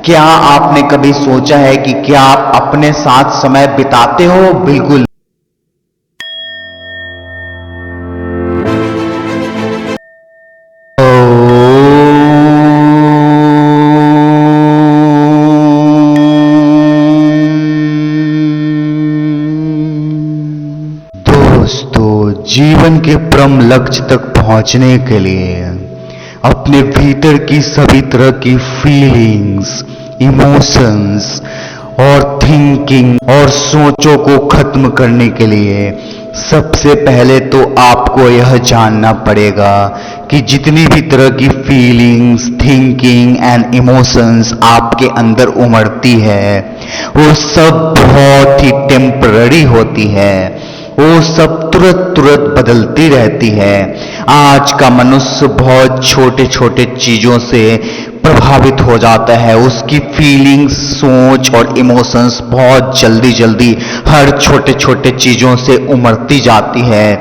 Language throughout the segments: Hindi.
क्या आपने कभी सोचा है कि क्या आप अपने साथ समय बिताते हो? बिल्कुल। दोस्तों, जीवन के परम लक्ष्य तक पहुंचने के लिए अपने भीतर की सभी तरह की फीलिंग्स, इमोशंस और थिंकिंग और सोचों को खत्म करने के लिए सबसे पहले तो आपको यह जानना पड़ेगा कि जितनी भी तरह की फीलिंग्स, थिंकिंग एंड इमोशंस आपके अंदर उमड़ती है वो सब बहुत ही टेम्पररी होती है। वो सब तुरंत तुरंत बदलती रहती है। आज का मनुष्य बहुत छोटे छोटे चीजों से प्रभावित हो जाता है। उसकी फीलिंग्स, सोच और इमोशंस बहुत जल्दी जल्दी हर छोटे छोटे चीजों से उमड़ती जाती है।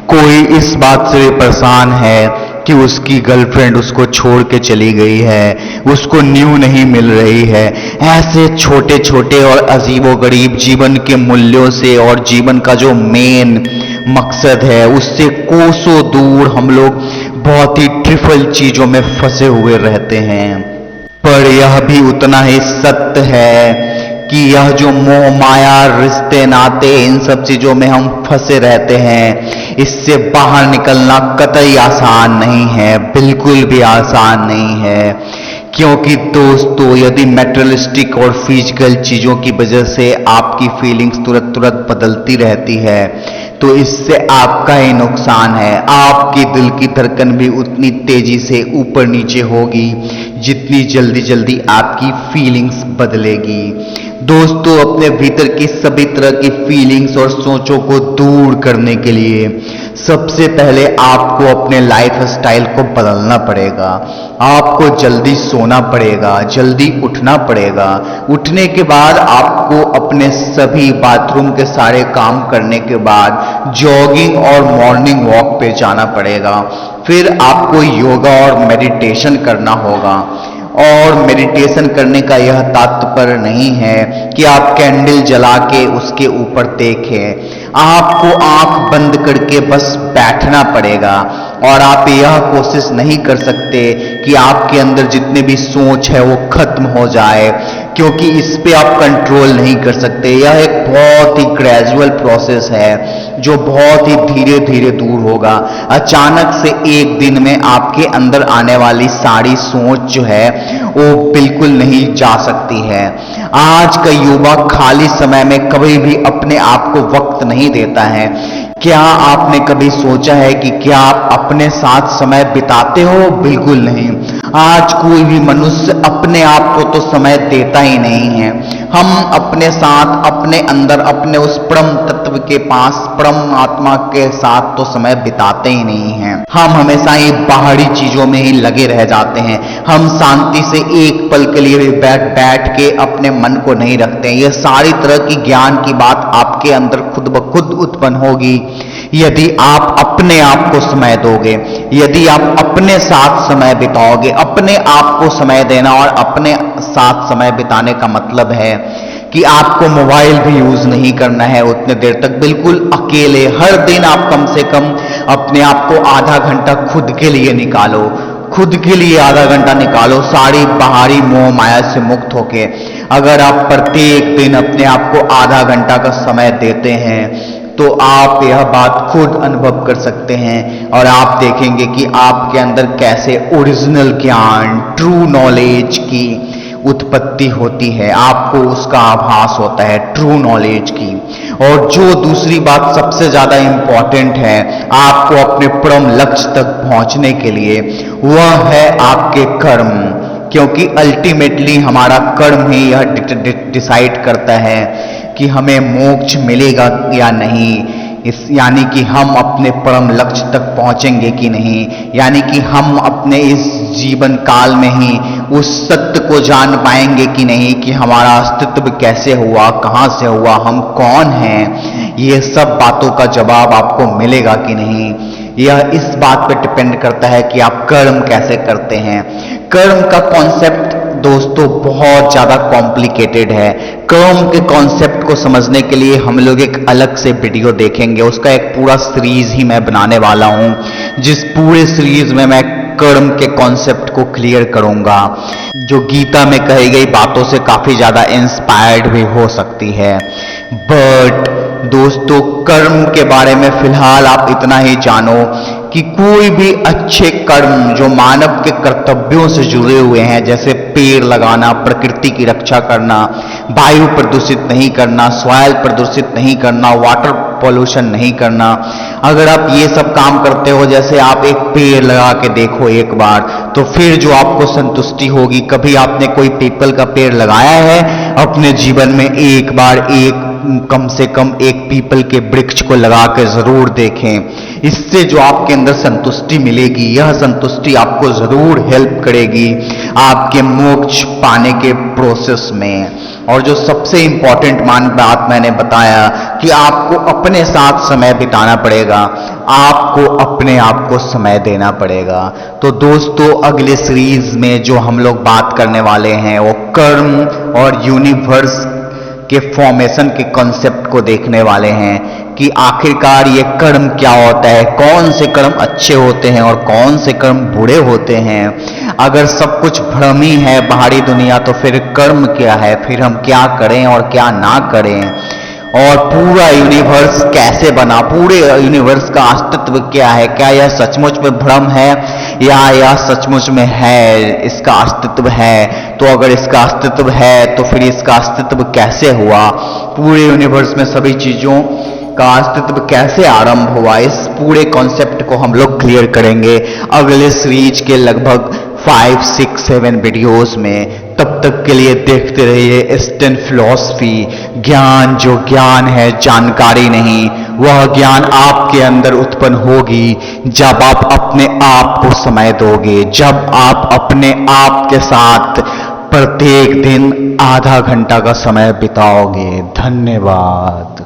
कोई इस बात से परेशान है कि उसकी गर्लफ्रेंड उसको छोड़ के चली गई है, उसको न्यू नहीं मिल रही है। ऐसे छोटे छोटे और अजीबोगरीब जीवन के मूल्यों से और जीवन का जो मेन मकसद है उससे कोसों दूर हम लोग बहुत ही ट्रिफल चीजों में फंसे हुए रहते हैं। पर यह भी उतना ही सत्य है कि यह जो मोह माया, रिश्ते नाते, इन सब चीजों में हम फंसे रहते हैं, इससे बाहर निकलना कतई आसान नहीं है, बिल्कुल भी आसान नहीं है। क्योंकि दोस्तों, यदि मेटेरियलिस्टिक और फिजिकल चीजों की वजह से आपकी फीलिंग्स तुरंत तुरंत बदलती रहती है तो इससे आपका ही नुकसान है। आपकी दिल की धड़कन भी उतनी तेजी से ऊपर नीचे होगी जितनी जल्दी जल्दी आपकी फीलिंग्स बदलेगी। दोस्तों, अपने भीतर की सभी तरह की फीलिंग्स और सोचों को दूर करने के लिए सबसे पहले आपको अपने लाइफ स्टाइल को बदलना पड़ेगा। आपको जल्दी सोना पड़ेगा, जल्दी उठना पड़ेगा। उठने के बाद आपको अपने सभी बाथरूम के सारे काम करने के बाद जॉगिंग और मॉर्निंग वॉक पे जाना पड़ेगा। फिर आपको योगा और मेडिटेशन करना होगा। और मेडिटेशन करने का यह तात्पर्य नहीं है कि आप कैंडल जला के उसके ऊपर देखें। आपको आंख बंद करके बस बैठना पड़ेगा और आप यह कोशिश नहीं कर सकते कि आपके अंदर जितने भी सोच है वो खत्म हो जाए, क्योंकि इस पे आप कंट्रोल नहीं कर सकते। यह एक बहुत ही ग्रेजुअल प्रोसेस है जो बहुत ही धीरे धीरे दूर होगा। अचानक से एक दिन में आपके अंदर आने वाली सारी सोच जो है वो बिल्कुल नहीं जा सकती है। आज का युवा खाली समय में कभी भी अपने आप को वक्त नहीं देता है। क्या आपने कभी सोचा है कि क्या आप अपने साथ समय बिताते हो? बिल्कुल नहीं। आज कोई भी मनुष्य अपने आप को तो समय देता ही नहीं है। हम अपने साथ, अपने अंदर, अपने उस परम तत्व के पास, परम आत्मा के साथ तो समय बिताते ही नहीं हैं। हम हमेशा ही बाहरी चीजों में ही लगे रह जाते हैं। हम शांति से एक पल के लिए भी बैठ के अपने मन को नहीं रखते हैं। यह सारी तरह की ज्ञान की बात आपके अंदर खुद ब खुद उत्पन्न होगी यदि आप अपने आप को समय दोगे, यदि आप अपने साथ समय बिताओगे। अपने आप को समय देना और अपने साथ समय बिताने का मतलब है कि आपको मोबाइल भी यूज नहीं करना है उतने देर तक, बिल्कुल अकेले। हर दिन आप कम से कम अपने आप को आधा घंटा खुद के लिए निकालो, खुद के लिए आधा घंटा निकालो, सारी बाहरी मोह माया से मुक्त होके। अगर आप प्रत्येक दिन अपने आप को आधा घंटा का समय देते हैं तो आप यह बात खुद अनुभव कर सकते हैं और आप देखेंगे कि आपके अंदर कैसे ओरिजिनल ज्ञान, ट्रू नॉलेज की उत्पत्ति होती है। आपको उसका आभास होता है ट्रू नॉलेज की। और जो दूसरी बात सबसे ज्यादा इंपॉर्टेंट है आपको अपने परम लक्ष्य तक पहुंचने के लिए, वह है आपके कर्म। क्योंकि अल्टीमेटली हमारा कर्म ही यह डिसाइड करता है कि हमें मोक्ष मिलेगा या नहीं, यानी कि हम अपने परम लक्ष्य तक पहुंचेंगे कि नहीं, यानी कि हम अपने इस जीवन काल में ही उस सत्य को जान पाएंगे कि नहीं कि हमारा अस्तित्व कैसे हुआ, कहां से हुआ, हम कौन हैं। ये सब बातों का जवाब आपको मिलेगा कि नहीं, यह इस बात पर डिपेंड करता है कि आप कर्म कैसे करते हैं। कर्म का कॉन्सेप्ट दोस्तों बहुत ज्यादा कॉम्प्लिकेटेड है। कर्म के कॉन्सेप्ट को समझने के लिए हम लोग एक अलग से वीडियो देखेंगे, उसका एक पूरा सीरीज ही मैं बनाने वाला हूं, जिस पूरे सीरीज में मैं कर्म के कॉन्सेप्ट को क्लियर करूंगा, जो गीता में कही गई बातों से काफी ज्यादा इंस्पायर्ड भी हो सकती है। बट दोस्तों, कर्म के बारे में फिलहाल आप इतना ही जानो कि कोई भी अच्छे कर्म जो मानव के कर्तव्यों से जुड़े हुए हैं, जैसे पेड़ लगाना, प्रकृति की रक्षा करना, वायु प्रदूषित नहीं करना, सॉइल प्रदूषित नहीं करना, वाटर पॉल्यूशन नहीं करना, अगर आप ये सब काम करते हो, जैसे आप एक पेड़ लगा के देखो एक बार, तो फिर जो आपको संतुष्टि होगी, कभी आपने कोई पीपल का पेड़ लगाया है अपने जीवन में, एक बार कम से कम एक पीपल के वृक्ष को लगा के जरूर देखें। इससे जो आपके अंदर संतुष्टि मिलेगी, यह संतुष्टि आपको जरूर हेल्प करेगी आपके मोक्ष पाने के प्रोसेस में। और जो सबसे इंपॉर्टेंट बात मैंने बताया कि आपको अपने साथ समय बिताना पड़ेगा, आपको अपने आप को समय देना पड़ेगा। तो दोस्तों, अगले सीरीज में जो हम लोग बात करने वाले हैं वो कर्म और यूनिवर्स के फॉर्मेशन के कॉन्सेप्ट को देखने वाले हैं कि आखिरकार ये कर्म क्या होता है, कौन से कर्म अच्छे होते हैं और कौन से कर्म बुरे होते हैं। अगर सब कुछ भ्रम ही है बाहरी दुनिया, तो फिर कर्म क्या है, फिर हम क्या करें और क्या ना करें, और पूरा यूनिवर्स कैसे बना, पूरे यूनिवर्स का अस्तित्व क्या है, क्या यह सचमुच में भ्रम है या यह सचमुच में है, इसका अस्तित्व है। तो अगर इसका अस्तित्व है तो फिर इसका अस्तित्व कैसे हुआ, पूरे यूनिवर्स में सभी चीजों का अस्तित्व कैसे आरंभ हुआ, इस पूरे कॉन्सेप्ट को हम लोग क्लियर करेंगे अगले सीरीज के लगभग 5, 6, 7 वीडियोस में। तब तक के लिए देखते रहिए स्टैन फिलॉसफी। ज्ञान जो ज्ञान है, जानकारी नहीं, वह ज्ञान आपके अंदर उत्पन्न होगी जब आप अपने आप को समय दोगे, जब आप अपने आप के साथ प्रत्येक दिन आधा घंटा का समय बिताओगे। धन्यवाद।